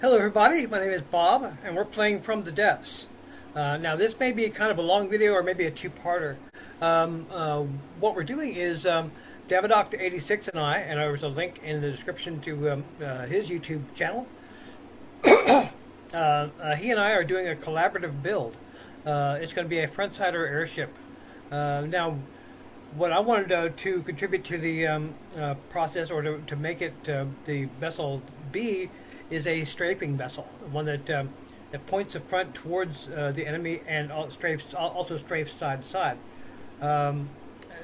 Hello everybody, my name is Bob and we're playing From the Depths. Now this may be kind of a long video or maybe a two-parter. Um, uh, what we're doing is Dama86 and there's a link in the description to his YouTube channel. He and I are doing a collaborative build. It's going to be a frontside airship. Now what I wanted to contribute to the process or to make it the vessel be is a strafing vessel, one that points the front towards the enemy and also strafes side to side. Um,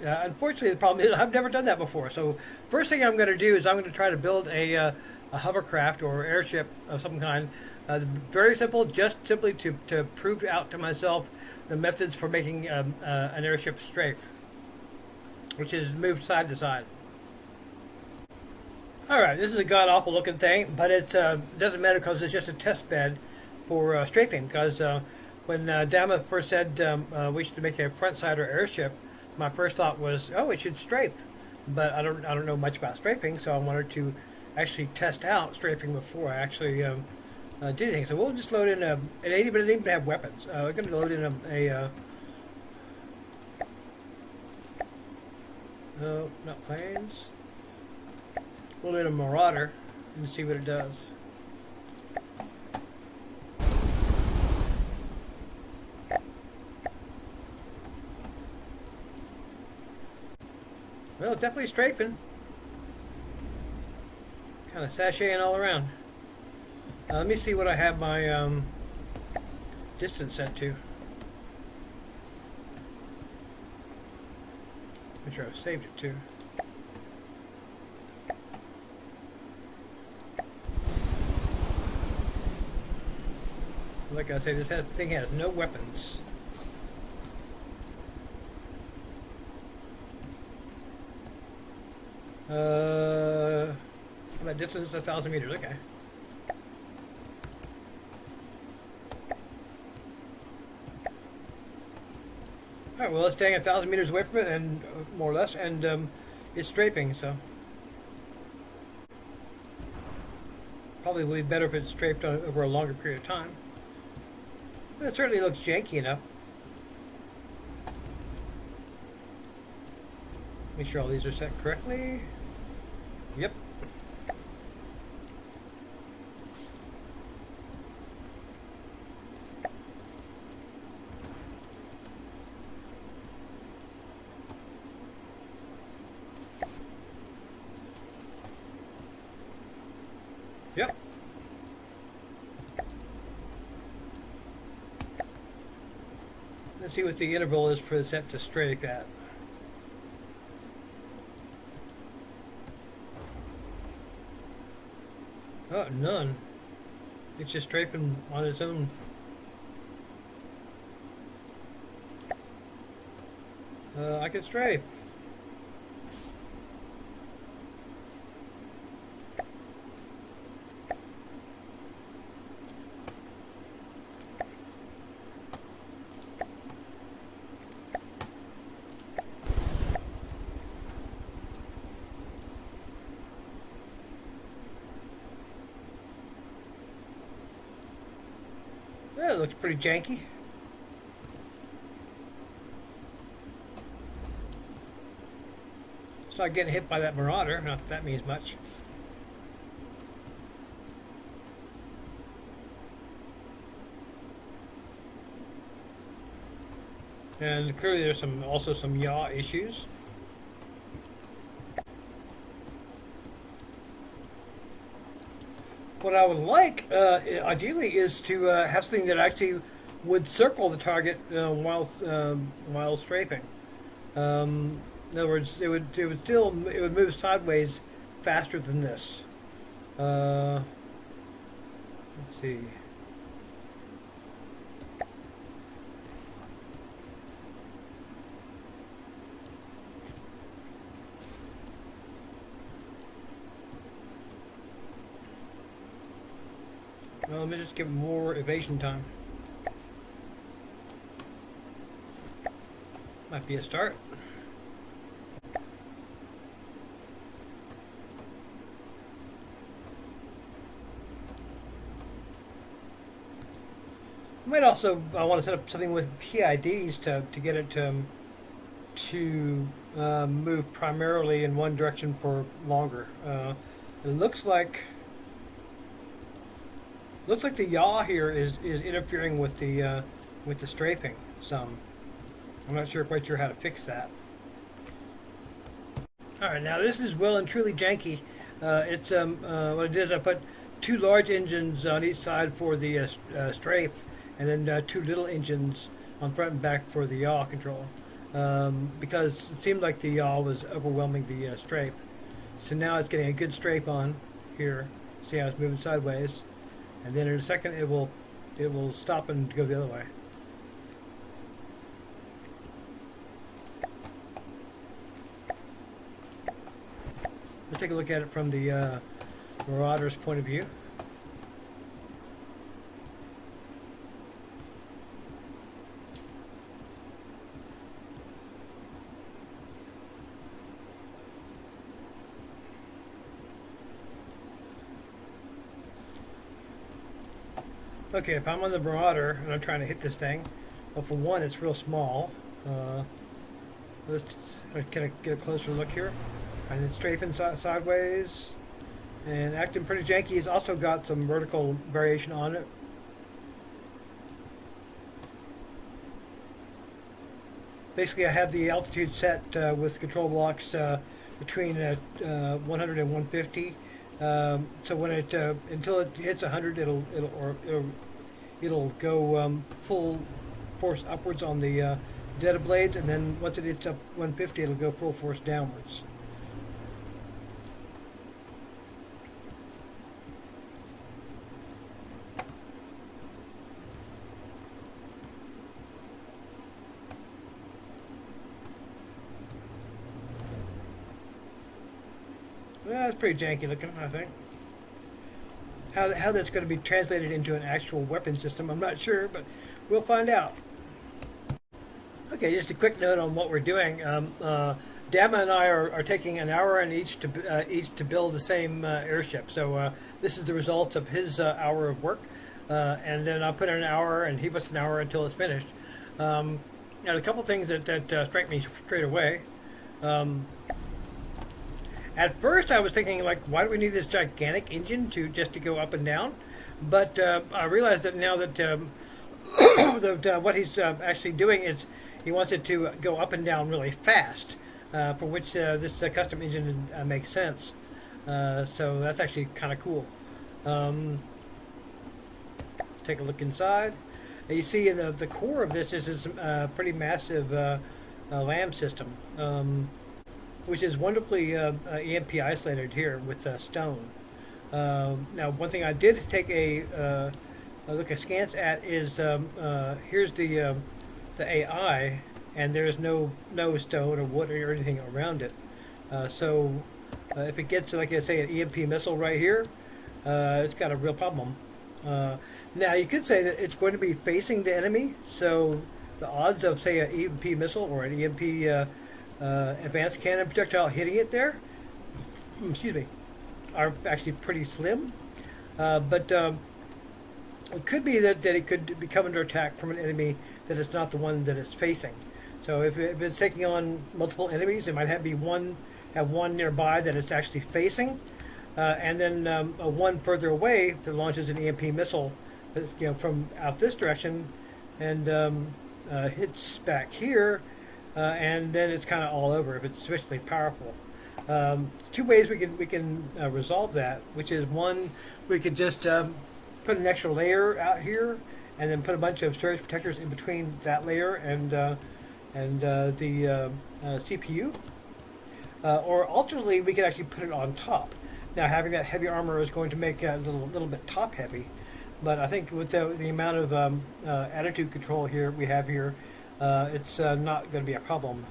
Unfortunately, the problem is I've never done that before. So first thing I'm going to do is I'm going to try to build a hovercraft or airship of some kind. Very simple, just simply to prove out to myself the methods for making an airship strafe, which is moved side to side. All right, this is a god awful looking thing, but it doesn't matter because it's just a test bed for strafing. Because when Dama first said we should make a frontside airship, my first thought was, oh, it should strafe, but I don't know much about strafing, so I wanted to actually test out strafing before I actually did anything. So we'll just load in an 80, but it didn't even have weapons. We're going to load in no, not planes. We'll load in a Marauder and see what it does. Well, definitely strafing. Kind of sashaying all around. Let me see what I have my distance set to. Make sure I've saved it too. Like I say, this thing has no weapons. That distance is 1,000 meters. Okay. All right. Well, it's staying 1,000 meters away from it, and more or less, and it's strafing. So probably will be better if it's strafed over a longer period of time. But it certainly looks janky enough. Make sure all these are set correctly. Yep. Yep. Let's see what the interval is for the set to strafe at. Oh, none. It's just strafing on its own. I can strafe. Yeah, it looks pretty janky. It's not getting hit by that Marauder. Not that that means much. And clearly there's also some yaw issues. What I would like, ideally, is to have something that actually would circle the target while strafing. In other words, it would move sideways faster than this. Let's see. Well, let me just give it more evasion time. Might be a start. might also want to set up something with PIDs to get it to move primarily in one direction for longer. It looks like the yaw here is interfering with the strafing some. I'm not quite sure how to fix that. All right, now this is well and truly janky. It's what it is. I put two large engines on each side for the strafe, and then two little engines on front and back for the yaw control. Because it seemed like the yaw was overwhelming the strafe. So now it's getting a good strafe on here. See how it's moving sideways, and then in a second it will stop and go the other way. Let's take a look at it from the Marauder's point of view. Okay, if I'm on the Marauder and I'm trying to hit this thing, well, for one, it's real small. Let's get a closer look here. And it's strafing sideways and acting pretty janky. It's also got some vertical variation on it. Basically, I have the altitude set with control blocks between 100 and 150. So when it until it hits 100, it'll go full force upwards on the dead blades, and then once it hits up 150, it'll go full force downwards. That's pretty janky looking, I think. How that's going to be translated into an actual weapon system, I'm not sure, but we'll find out. Okay, just a quick note on what we're doing. Dama and I are taking an hour and each to build the same airship. So this is the results of his hour of work, and then I put in an hour and he puts an hour until it's finished. Now, a couple things that strike me straight away. At first, I was thinking, like, why do we need this gigantic engine just to go up and down? But I realized that now that what he's actually doing is he wants it to go up and down really fast, for which this custom engine makes sense. So that's actually kind of cool. Let's take a look inside. You see the core of this is this pretty massive LAM system. Which is wonderfully EMP isolated here with stone. Now, one thing I did take a look askance at is here's the AI, and there's no stone or wood or anything around it. So if it gets, like I say, an EMP missile right here, it's got a real problem. Now, you could say that it's going to be facing the enemy, so the odds of, say, an EMP missile or an EMP advanced cannon projectile hitting it there, excuse me, are actually pretty slim. But it could be that it could come under attack from an enemy that is not the one that it's facing. So if it's taking on multiple enemies, it might have one nearby that it's actually facing, and then one further away that launches an EMP missile, from out this direction, and hits back here. And then it's kind of all over if it's sufficiently powerful. Two ways we can resolve that, which is one, we could just put an extra layer out here, and then put a bunch of surge protectors in between that layer and the CPU. Or alternately, we could actually put it on top. Now, having that heavy armor is going to make it a little bit top heavy, but I think with the amount of attitude control we have here. It's not going to be a problem,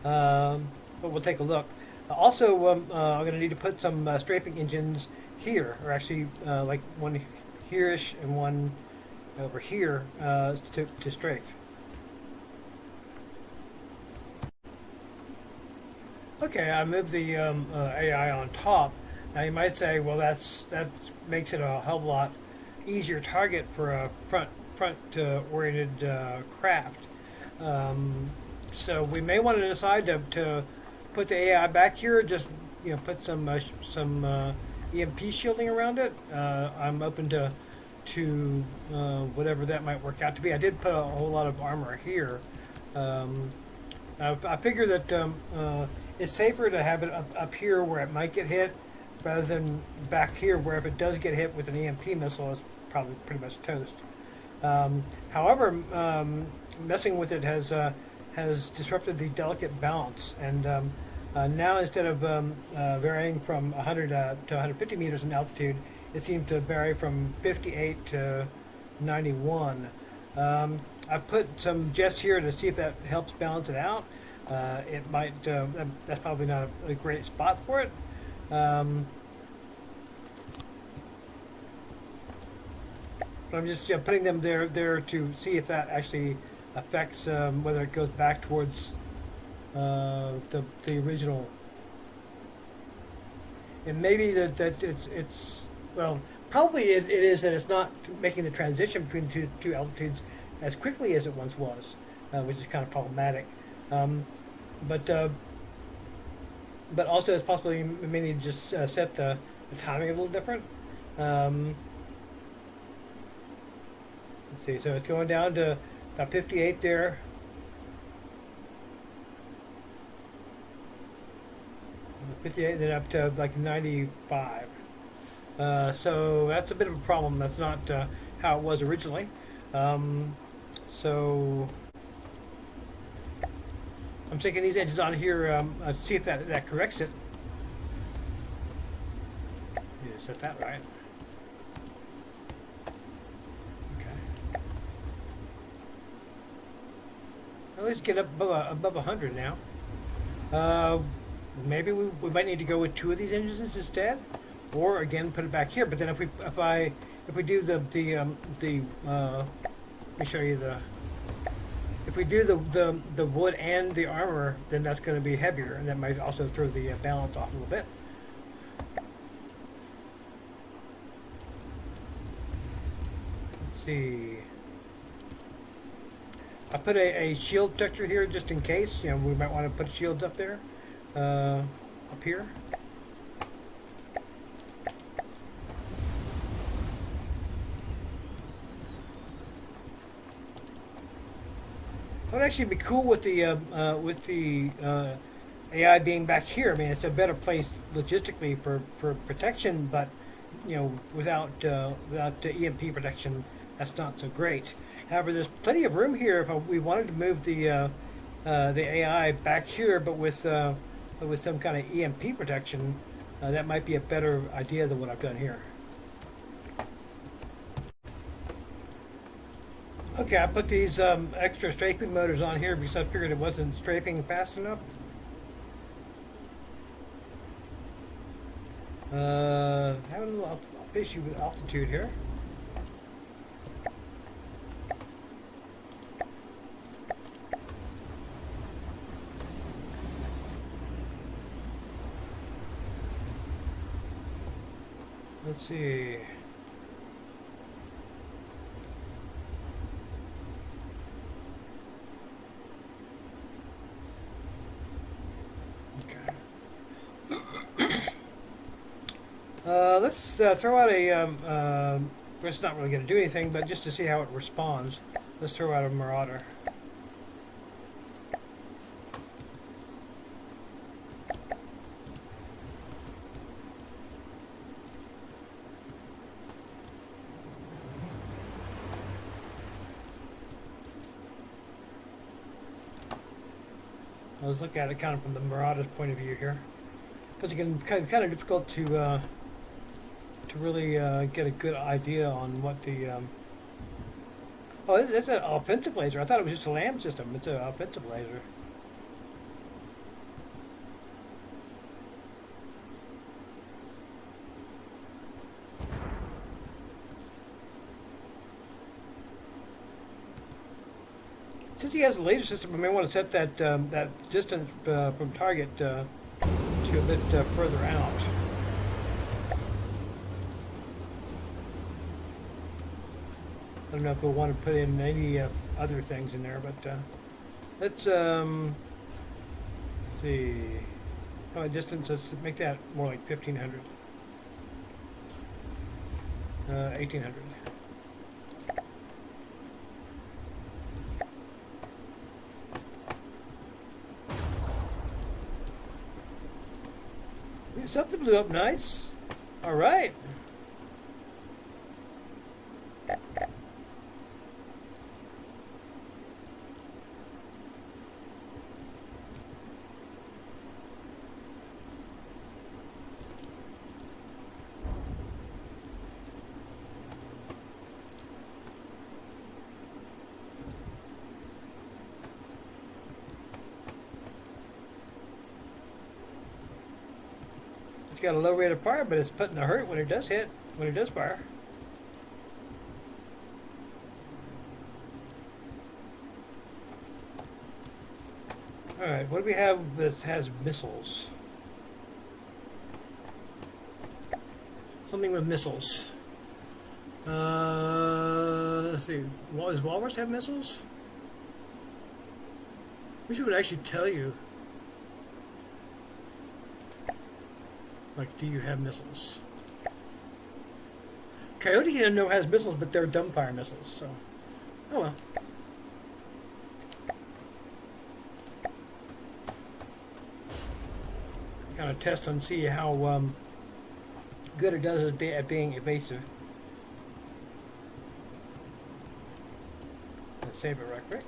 but we'll take a look. Also, I'm going to need to put some strafing engines here, or actually like one here-ish and one over here to strafe. Okay, I moved the AI on top. Now you might say, well, that makes it a hell of a lot easier target for a front oriented craft. So we may want to decide to put the AI back here. Just put some EMP shielding around it. I'm open to whatever that might work out to be. I did put a whole lot of armor here. I figure that it's safer to have it up here where it might get hit, rather than back here where if it does get hit with an EMP missile, it's probably pretty much toast. However, messing with it has disrupted the delicate balance, and now instead of varying from 100 to 150 meters in altitude, it seems to vary from 58 to 91. I've put some jets here to see if that helps balance it out. It might. That's probably not a great spot for it. But I'm just putting them there to see if that actually affects whether it goes back towards the original. And maybe that it's well, probably it is that it's not making the transition between the two altitudes as quickly as it once was, which is kind of problematic. But also it's possible you may need to just set the timing a little different. Let's see, so it's going down to about 58 there. Then up to like 95. So that's a bit of a problem. That's not how it was originally. So I'm sticking these edges on here to see if that corrects it. Yeah, set that right. Okay. At least get up above 100 now. Maybe we might need to go with 2 of these engines instead, or again put it back here. But then if we do the let me show you if we do the wood and the armor, then that's going to be heavier, and that might also throw the balance off a little bit. Let's see. I put a shield protector here just in case. We might want to put shields up there, up here. It would actually be cool with the AI being back here. I mean, it's a better place logistically for protection, but without EMP protection, that's not so great. However, there's plenty of room here if we wanted to move the AI back here, but with some kind of EMP protection. That might be a better idea than what I've done here. Okay, I put these extra strafing motors on here because I figured it wasn't strafing fast enough. Having a little issue with altitude here. Let's see. Let's throw out a, it's not really going to do anything, but just to see how it responds, let's throw out a Marauder. Let's look at it kind of from the Marauder's point of view here, because it can kind of difficult to really get a good idea on what the oh, it's an offensive laser. I thought it was just a LAM system. It's an offensive laser. Since he has a laser system, I may want to set that that distance from target to a bit further out. I don't know if we'll want to put in any other things in there, but let's see. Oh, distance. Let's make that more like 1,500. 1,800. Something blew up nice. All right. It's got a low rate of fire, but it's putting a hurt when it does hit, when it does fire. Alright, what do we have that has missiles? Something with missiles. Let's see. Does Walrus have missiles? Wish it would actually tell you. Like, do you have missiles? Coyote, I know, has missiles, but they're dumbfire missiles, so... Oh well. Kind of test and see how good it does at being evasive. Let's save it right quick.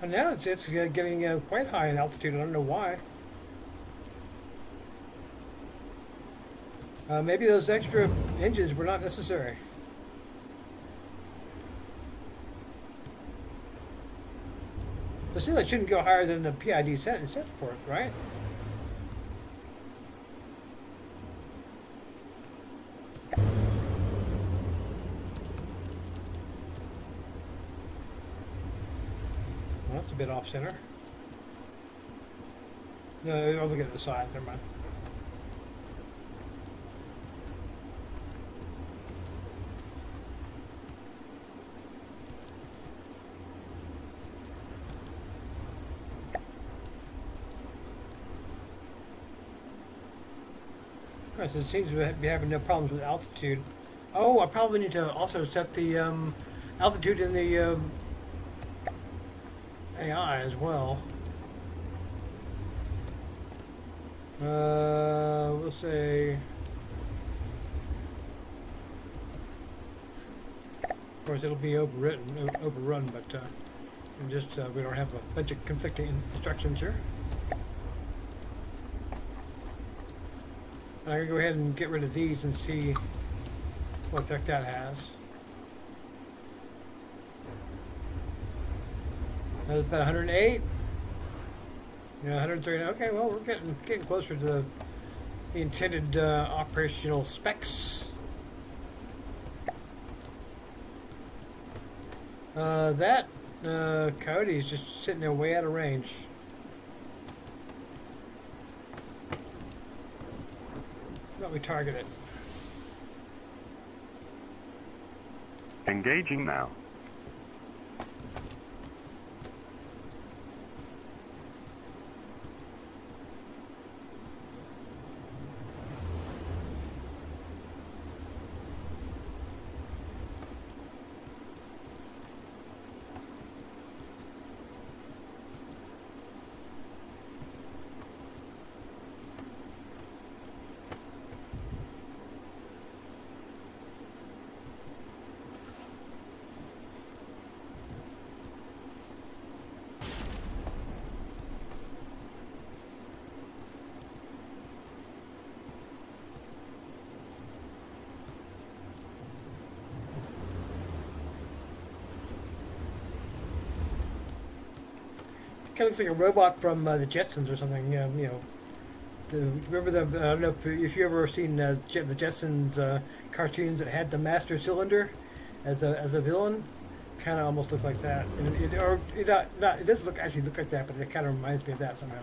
And now it's getting quite high in altitude. I don't know why. Maybe those extra engines were not necessary. But still, it shouldn't go higher than the PID set for it, right? Well, that's a bit off center. No, I'll look at the side. Never mind. Alright, so it seems to be having no problems with altitude. Oh, I probably need to also set the altitude in the AI as well. We'll say... Of course, it'll be overrun, but we don't have a bunch of conflicting instructions here. I'm going to go ahead and get rid of these and see what effect that has. That's about 108. Yeah, 130. Okay, well, we're getting closer to the intended operational specs. That Coyote is just sitting there way out of range. Let me target it. Engaging now. Kind of looks like a robot from the Jetsons or something. You know, remember the I don't know if you ever seen the Jetsons cartoons that had the Master Cylinder as a villain. Kind of almost looks like that, and it doesn't actually look like that, but it kind of reminds me of that somehow.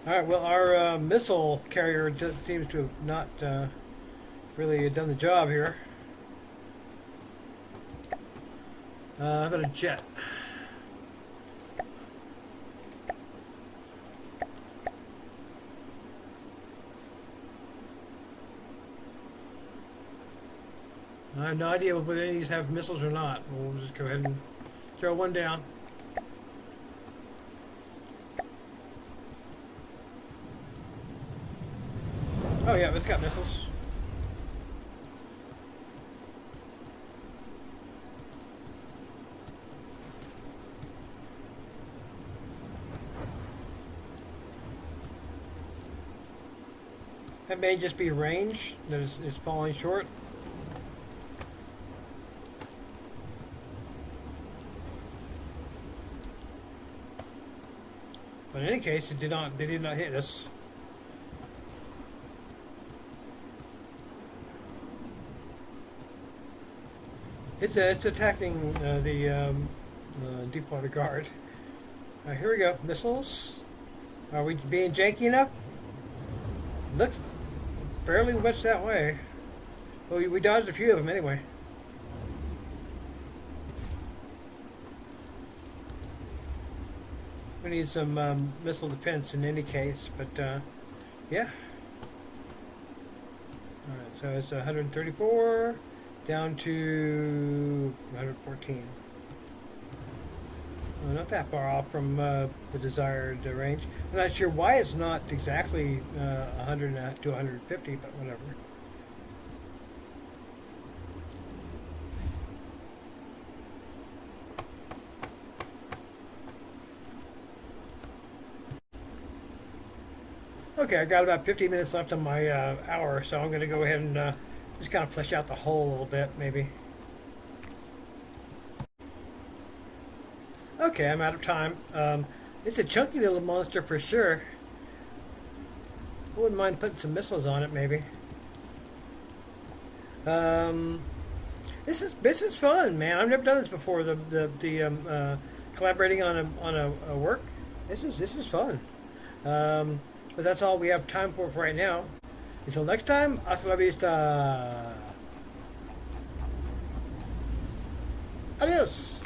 All right. Well, our missile carrier just seems to have not really done the job here. How about a jet? I have no idea whether any of these have missiles or not. We'll just go ahead and throw one down. Oh yeah, it's got missiles. That may just be range that is falling short. But in any case, they did not hit us. It's attacking the Deepwater Guard. Here we go. Missiles. Are we being janky enough? Looks fairly much that way. Well, we dodged a few of them anyway. We need some missile defense in any case, but yeah. Alright, so it's 134 down to 114. Well, not that far off from the desired range. I'm not sure why it's not exactly 100 to 150, but whatever. Okay, I got about 15 minutes left on my hour, so I'm going to go ahead and just kind of flesh out the hull a little bit, maybe. Okay, I'm out of time. It's a chunky little monster for sure. I wouldn't mind putting some missiles on it, maybe. This is fun, man. I've never done this before. The collaborating on a work. This is fun. But that's all we have time for right now. Until next time, hasta la vista. Adios.